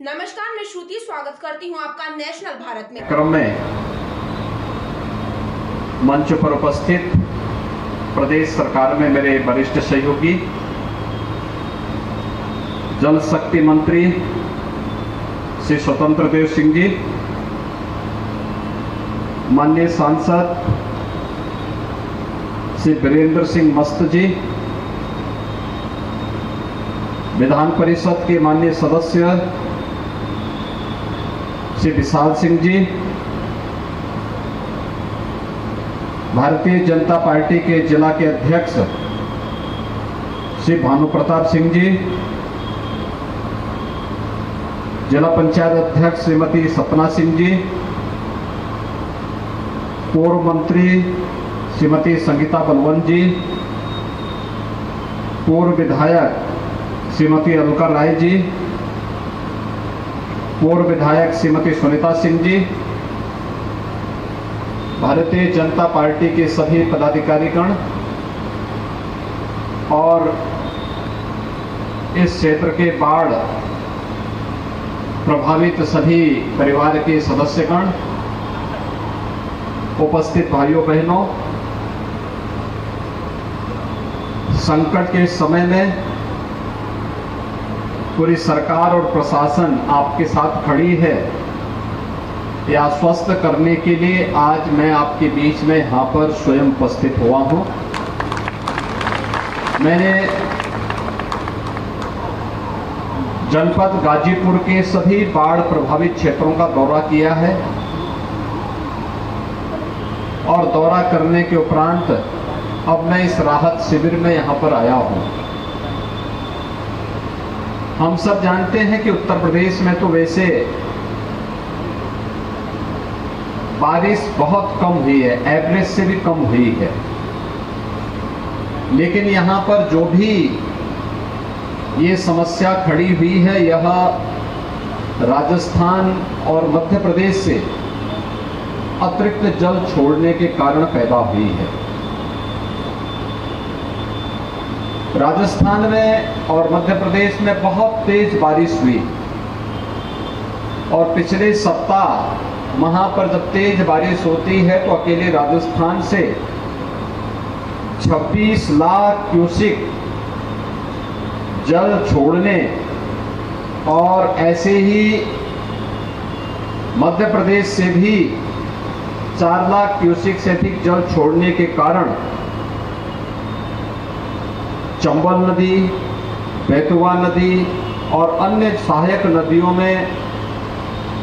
नमस्कार, मैं श्रुति स्वागत करती हूं आपका नेशनल भारत में। क्रम में मंच पर उपस्थित प्रदेश सरकार में मेरे वरिष्ठ सहयोगी जल शक्ति मंत्री श्री स्वतंत्र देव सिंह जी, माननीय सांसद श्री वीरेंद्र सिंह मस्त जी, विधान परिषद के माननीय सदस्य श्री विशाल सिंह जी, भारतीय जनता पार्टी के जिला के अध्यक्ष श्री भानु प्रताप सिंह जी, जिला पंचायत अध्यक्ष श्रीमती सपना सिंह जी, पूर्व मंत्री श्रीमती संगीता बलवंत जी, पूर्व विधायक श्रीमती अलका राय जी, पूर्व विधायक श्रीमती सुनीता सिंह जी, भारतीय जनता पार्टी के सभी पदाधिकारीगण और इस क्षेत्र के बाढ़ प्रभावित सभी परिवार के सदस्यगण, उपस्थित भाइयों बहनों, संकट के समय में पूरी सरकार और प्रशासन आपके साथ खड़ी है। यह आश्वस्त करने के लिए आज मैं आपके बीच में यहाँ पर स्वयं उपस्थित हुआ हूँ। मैंने जनपद गाजीपुर के सभी बाढ़ प्रभावित क्षेत्रों का दौरा किया है और दौरा करने के उपरांत अब मैं इस राहत शिविर में यहाँ पर आया हूँ। हम सब जानते हैं कि उत्तर प्रदेश में तो वैसे बारिश बहुत कम हुई है, एवरेज से भी कम हुई है, लेकिन यहाँ पर जो भी ये समस्या खड़ी हुई है, यह राजस्थान और मध्य प्रदेश से अतिरिक्त जल छोड़ने के कारण पैदा हुई है। राजस्थान में और मध्य प्रदेश में बहुत तेज बारिश हुई और पिछले सप्ताह वहां पर जब तेज बारिश होती है तो अकेले राजस्थान से 26 लाख क्यूसिक जल छोड़ने और ऐसे ही मध्य प्रदेश से भी 4 लाख क्यूसिक से अधिक जल छोड़ने के कारण चंबल नदी, बेतवा नदी और अन्य सहायक नदियों में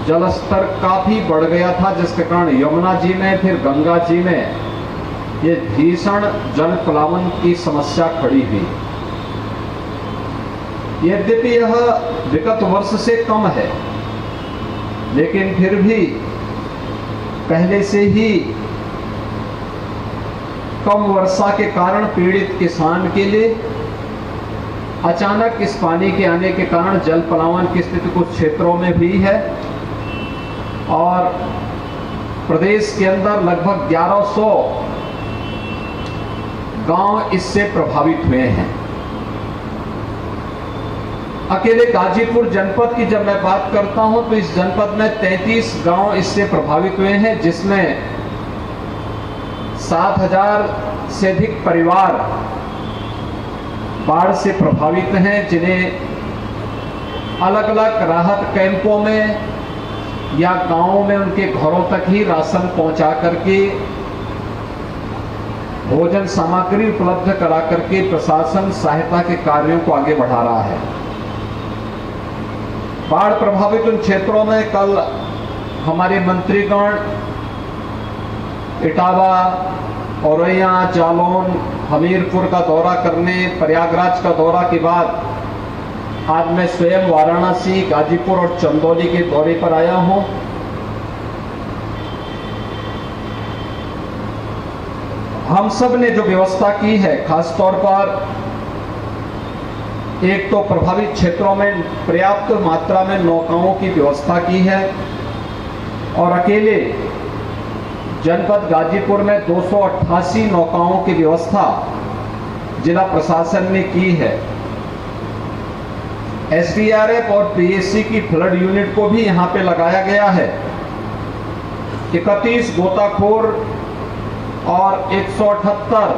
जलस्तर काफी बढ़ गया था, जिसके कारण यमुना जी में फिर गंगा जी में ये भीषण जल प्लावन की समस्या खड़ी हुई। यद्यपि यह विगत वर्ष से कम है, लेकिन फिर भी पहले से ही कम वर्षा के कारण पीड़ित किसान के लिए अचानक इस पानी के आने के कारण जल प्लावन की स्थिति कुछ क्षेत्रों में हुई है और प्रदेश के अंदर लगभग 1100 गांव इससे प्रभावित हुए हैं। अकेले गाजीपुर जनपद की जब मैं बात करता हूं तो इस जनपद में 33 गांव इससे प्रभावित हुए हैं, जिसमें 7,000 से अधिक परिवार बाढ़ से प्रभावित हैं, जिन्हें अलग अलग राहत कैंपों में या गांवों में उनके घरों तक ही राशन पहुंचा करके, भोजन सामग्री उपलब्ध करा करके प्रशासन सहायता के कार्यों को आगे बढ़ा रहा है। बाढ़ प्रभावित उन क्षेत्रों में कल हमारे मंत्रीगण इटावा, औरैया, जालौन, हमीरपुर का दौरा करने, प्रयागराज का दौरा के बाद आज मैं स्वयं वाराणसी, गाजीपुर और चंदौली के दौरे पर आया हूं। हम सब ने जो व्यवस्था की है, खासतौर पर एक तो प्रभावित क्षेत्रों में पर्याप्त मात्रा में नौकाओं की व्यवस्था की है और अकेले जनपद गाजीपुर में 288 नौकाओं की व्यवस्था जिला प्रशासन ने की है। एसडीआरएफ और पीएससी की फ्लड यूनिट को भी यहां पे लगाया गया है। 31 गोताखोर और 178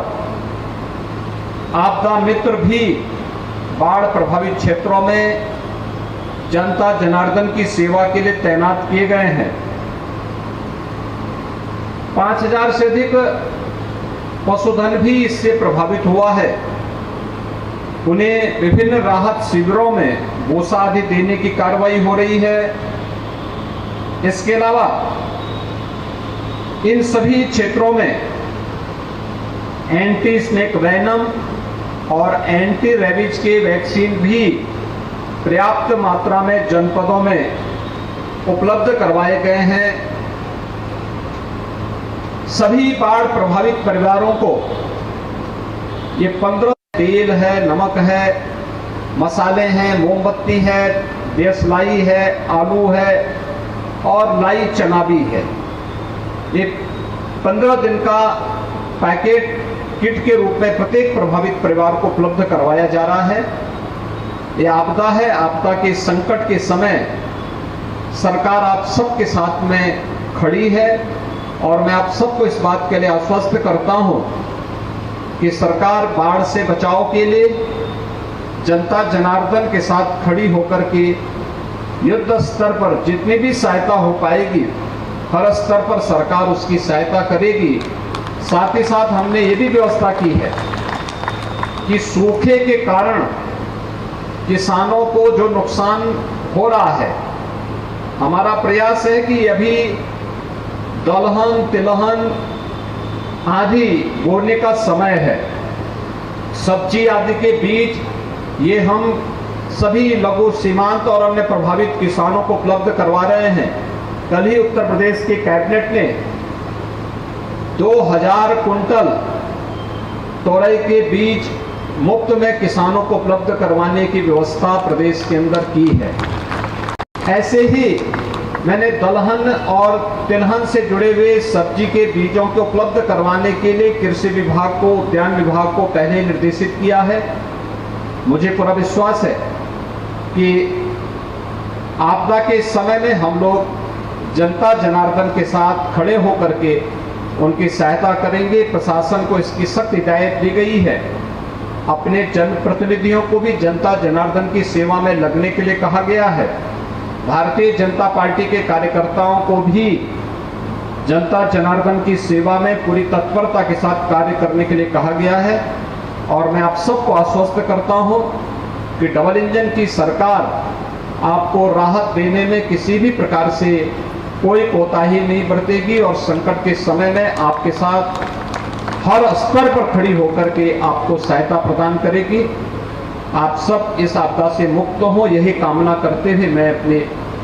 आपदा मित्र भी बाढ़ प्रभावित क्षेत्रों में जनता जनार्दन की सेवा के लिए तैनात किए गए हैं। 5000 से अधिक पशुधन भी इससे प्रभावित हुआ है। उन्हें विभिन्न राहत शिविरों में भूसा आदि देने की कार्रवाई हो रही है। इसके अलावा इन सभी क्षेत्रों में एंटी स्नेक वेनम और एंटी रेबीज के वैक्सीन भी पर्याप्त मात्रा में जनपदों में उपलब्ध करवाए गए हैं। सभी बाढ़ प्रभावित परिवारों को ये 15 तेल है, नमक है, मसाले हैं, मोमबत्ती है, देसलाई है, आलू है और लाई चना भी है। ये 15 दिन का पैकेट किट के रूप में प्रत्येक प्रभावित परिवार को उपलब्ध करवाया जा रहा है। ये आपदा है। आपदा के संकट के समय सरकार आप सबके साथ में खड़ी है और मैं आप सबको इस बात के लिए आश्वस्त करता हूं कि सरकार बाढ़ से बचाव के लिए जनता जनार्दन के साथ खड़ी होकर के युद्ध स्तर पर जितनी भी सहायता हो पाएगी हर स्तर पर सरकार उसकी सहायता करेगी। साथ ही साथ हमने ये भी व्यवस्था की है कि सूखे के कारण किसानों को जो नुकसान हो रहा है, हमारा प्रयास है कि अभी दलहन तिलहन आदि बोने का समय है। सब्जी आदि के बीज ये हम सभी लघु सीमांत और अन्य प्रभावित किसानों को उपलब्ध करवा रहे हैं। कल ही उत्तर प्रदेश के कैबिनेट ने 2000 कुंटल तोरई के बीज मुफ्त में किसानों को उपलब्ध करवाने की व्यवस्था प्रदेश के अंदर की है। ऐसे ही मैंने दलहन और तिलहन से जुड़े हुए सब्जी के बीजों को उपलब्ध करवाने के लिए कृषि विभाग को, उद्यान विभाग को पहले ही निर्देशित किया है। मुझे पूरा विश्वास है कि आपदा के समय में हम लोग जनता जनार्दन के साथ खड़े होकर के उनकी सहायता करेंगे। प्रशासन को इसकी सख्त हिदायत दी गई है। अपने जनप्रतिनिधियों को भी जनता जनार्दन की सेवा में लगने के लिए कहा गया है। भारतीय जनता पार्टी के कार्यकर्ताओं को भी जनता जनार्दन की सेवा में पूरी तत्परता के साथ कार्य करने के लिए कहा गया है। और मैं आप सबको आश्वस्त करता हूं कि डबल इंजन की सरकार आपको राहत देने में किसी भी प्रकार से कोई कोताही नहीं बरतेगी और संकट के समय में आपके साथ हर स्तर पर खड़ी होकर के आपको सहायता प्रदान करेगी। आप सब इस आपदा से मुक्त हो, यही कामना करते हुए मैं अपने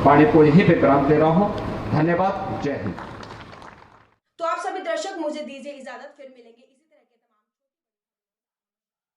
वाणी को यहीं पे विराम दे रहा हूं। धन्यवाद। जय हिंद। तो आप सभी दर्शक मुझे दीजिए इजाजत, फिर मिलेंगे।